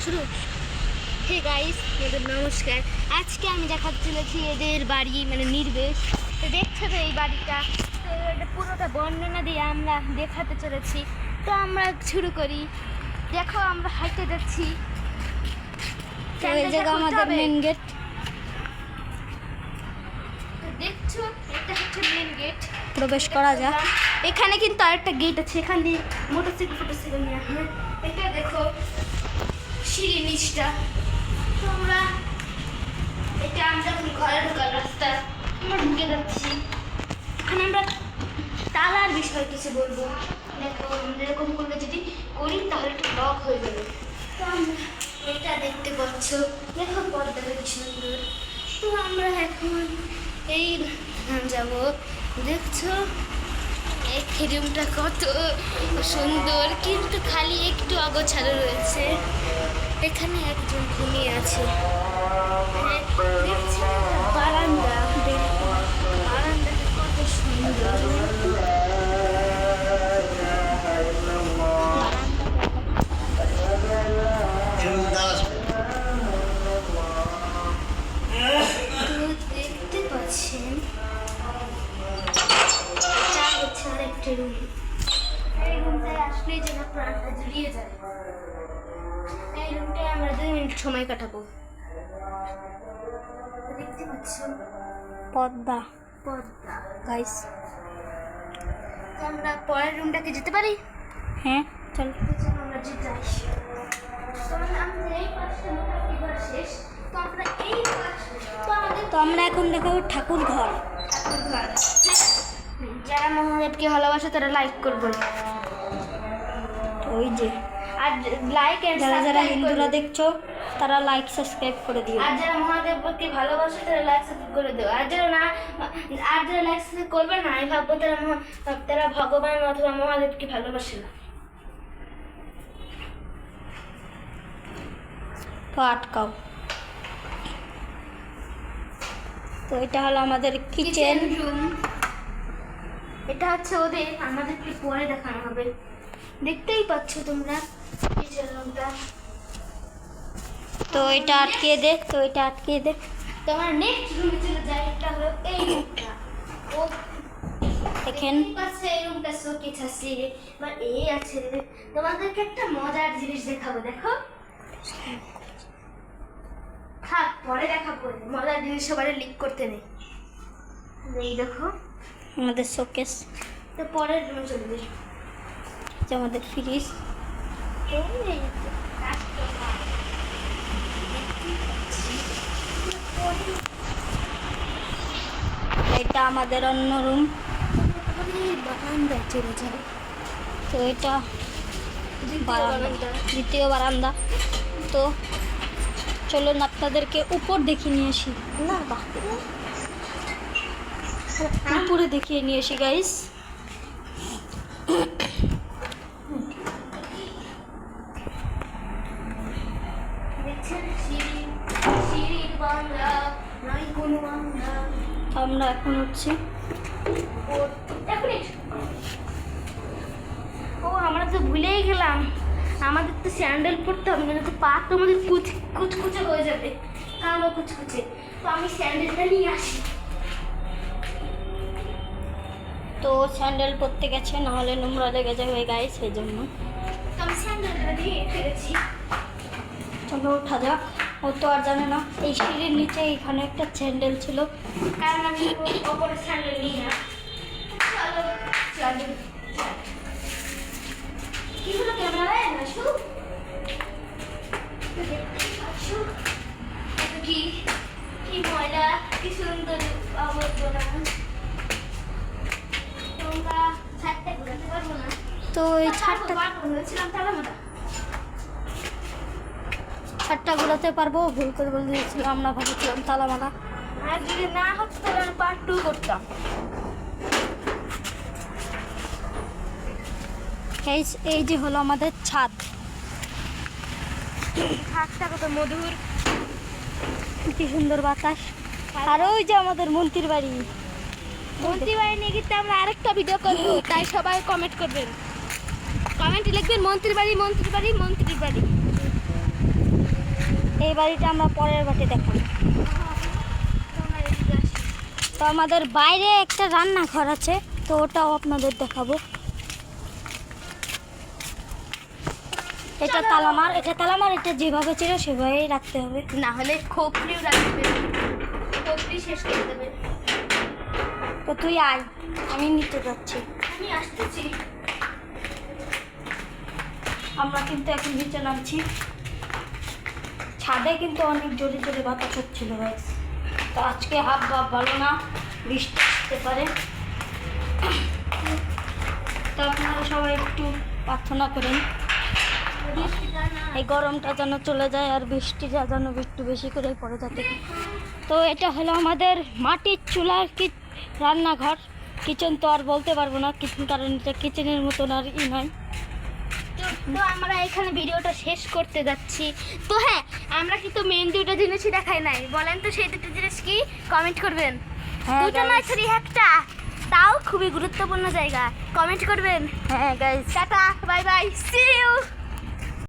শুরু। Hey guys, এদের নমস্কার। আজকে আমি দেখাতে চলেছি এদের বাড়ি, মানে নির্বেশ। তো দেখছো তো এই বাড়িটা, তো এটা পুরোটা বর্ণনা দিয়ে আমরা দেখাতে চলেছি। তো আমরা শুরু করি। দেখো আমরা হাইটে যাচ্ছি। এই জায়গা আমাদের মেন গেট। তো দেখছো এটা হচ্ছে মেন গেট, প্রবেশ করা যাক। এখানে কিন্তু আরেকটা গেট আছে, এখান দিয়ে মোটরসাইকেল নিয়ে আসবে। এটা দেখো সিঁড়ি নিচটা। তো আমরা এটা আমরা ঘরে ঢোকার রাস্তা, আমরা ঢুকে যাচ্ছি। এখানে আমরা তালার বিষয়ে কিছু বলবো। দেখো আমরা এরকম করলে যদি করি তাহলে একটু লক হয়ে যাবে। তো আমরা এটা দেখতে পাচ্ছ, দেখো পর্দাটা কি সুন্দর। তো আমরা এখন এই যাব, দেখছো এই রুমটা কত সুন্দর, কিন্তু খালি একটু অগোছালো রয়েছে। এখানে একজন ঘুমিয়ে আছে। দেখছো বারান্দা, বারান্দাটা কত সুন্দর। দেখতে পাচ্ছেন এটা হচ্ছে আরেকটা রুম। এই রুমটায় আসলেই যেন প্রাণটা জুড়িয়ে যায়। এই রুমটায় আমরা 2 মিনিট সময় কাটাবো। দেখতে পাচ্ছ পদ্মা পদ্মা। গাইস। তো আমরা পরের রুমটাকে যেতে পারি? হ্যাঁ চল। আমরা যেতে আসি। তো আমাদের এই পাশটা মোটামুটি ঘর শেষ। তো আমরা এই পাশে, তো আমাদের তো আমরা এখন দেখাবো ঠাকুর ঘর। ঠাকুর ঘর। যারা মহাদেবকে ভালোবাসে তারা লাইক করবেন। ওই যে আর লাইক এন্ড যারা যারা হিন্দুরা দেখছো তারা লাইক সাবস্ক্রাইব করে দিও। আর যারা মহাদেবকে ভালোবাসে তারা লাইক সাবস্ক্রাইব করে দিও। আর যারা লাইক সাবস্ক্রাইব করবে না, আমি ভাববো তারা ভগবান অথবা মহাদেবকে ভালোবাসে না। তো আটকাও। তো এটা হলো আমাদের কিচেন রুম। এটা হচ্ছে ওদের, আমাদেরকে পরে দেখানো হবে। দেখতেই পাচ্ছ তোমরা কিচেন রুমটা। তো এটা আটকে দে, তো এটা আটকে দে। তোমার নেক্সট রুমে চলে যাই। এটা হলো এই রুমটা। ও দেখেন পাশে এই রুমটা শোকেস আছে বা এই আছে। তোমাদেরকে একটা মজার জিনিস দেখাবো, দেখো। থাক পরে দেখাবো, মজার জিনিস সবার লিক করতে নেই। এই দেখো আমাদের শোকেস। তো পরের রুমে চলে যাই। যে আমাদের ফ্রিজ। এটা আমাদের অন্য রুম। বারান্দায় চলে যাবে। তো এটা দ্বিতীয় বারান্দা। তো চলুন আপনাদেরকে উপর দেখিয়ে নিয়ে আসি। না বাহ, উপরে দেখিয়ে নিয়ে আসি গাইস। দেখছেন সিঁড়ির বাংলা, নাই কোনো বাংলা। আমরা এখন হচ্ছে ও আমরা তো ভুলেই গেলাম, আমাদের তো স্যান্ডেল পরতে হবে, না তো পা তো আমাদের কুচকুচে হয়ে যাবে, কালো কুচকুচে। তো আমি স্যান্ডেলটা নিয়ে আসি। তো স্যান্ডেল পরতে গেছে, নাহলে নোংরা লেগে যাবে গাইস, সেই জন্য। তো আমি স্যান্ডেলটা নিয়ে ফেলেছি। চলো ওঠা যাক। ও তো আর জানে না এই সিঁড়ির নিচে এখানে একটা স্যান্ডেল ছিল, কারণ আমি ওপরে স্যান্ডেল নিই না। চলো চলো। কি হলো ক্যামেরায় আসো। কি কি ময়লা, কি সুন্দর আবর্জনা। তোমরা ছাদটা ঘুরাতে পারবো না। তো এই ছাদটা বলেছিলাম তাহলে আমরা ঘোরাতে পারবো, ভুল করে বলে দিয়েছিলাম, আমরা ভাবছিলাম তালামালা। আর যদি না হতো তাহলে আমি পার্ট 2 করতাম। এই যে হলো আমাদের ছাদ। ছাদটা কত মধুর, কি সুন্দর বাতাস। আর ওই যে আমাদের মন্ত্রীর বাড়ি। মন্ত্রী বাড়ি নিয়ে কিন্তু আমরা আরেকটা ভিডিও করবো, তাই সবাই কমেন্ট করবেন। কমেন্টে লিখবেন মন্ত্রীর বাড়ি মন্ত্রীর বাড়ি মন্ত্রীর বাড়ি। এই বাড়িটা আমরা পরের বাড়িতে দেখাবো। তোমরা এদিকে আসো। তো আমাদের বাইরে একটা রান্নাঘর আছে, তো ওটাও আপনাদের দেখাবো। এটা তালামার, এটা যেভাবে ছিল সেভাবেই রাখতে হবে। না হলে খোপড়িও রাখবে, খোপড়ি শেষ করে দেবে। তো তুই আয়, আমি নিতে যাচ্ছি। আমি আসতেছি। আমরা কিন্তু এখন নিচে নামছি। ছাদে কিন্তু অনেক জোরে জোরে বাতাস হচ্ছিল গাইস। তো আজকে হাফ ভালো না, বৃষ্টি আসতে পারে। তো আপনারা সবাই একটু প্রার্থনা করেন এই গরমটা যেন চলে যায় আর বৃষ্টিটা যেন একটু বেশি করে পড়ে যাতে। তো এটা হলো আমাদের মাটির চুলার রান্নাঘর। কিচেন তো আর বলতে পারবো না, কিচেন, কারণ এটা কিচেনের মতন আর নয়। তো আমরা এখানে ভিডিওটা শেষ করতে যাচ্ছি। তো হ্যাঁ, আমরা কিন্তু মেন দুটো জিনিসই দেখাই নাই। বলেন তো সেই দুটো জিনিস কি? কমেন্ট করবেন। হ্যাঁ দুটো নয়, সরি একটা, তাও খুবই গুরুত্বপূর্ণ জায়গা। কমেন্ট করবেন। হ্যাঁ guys, tata, bye bye, see you.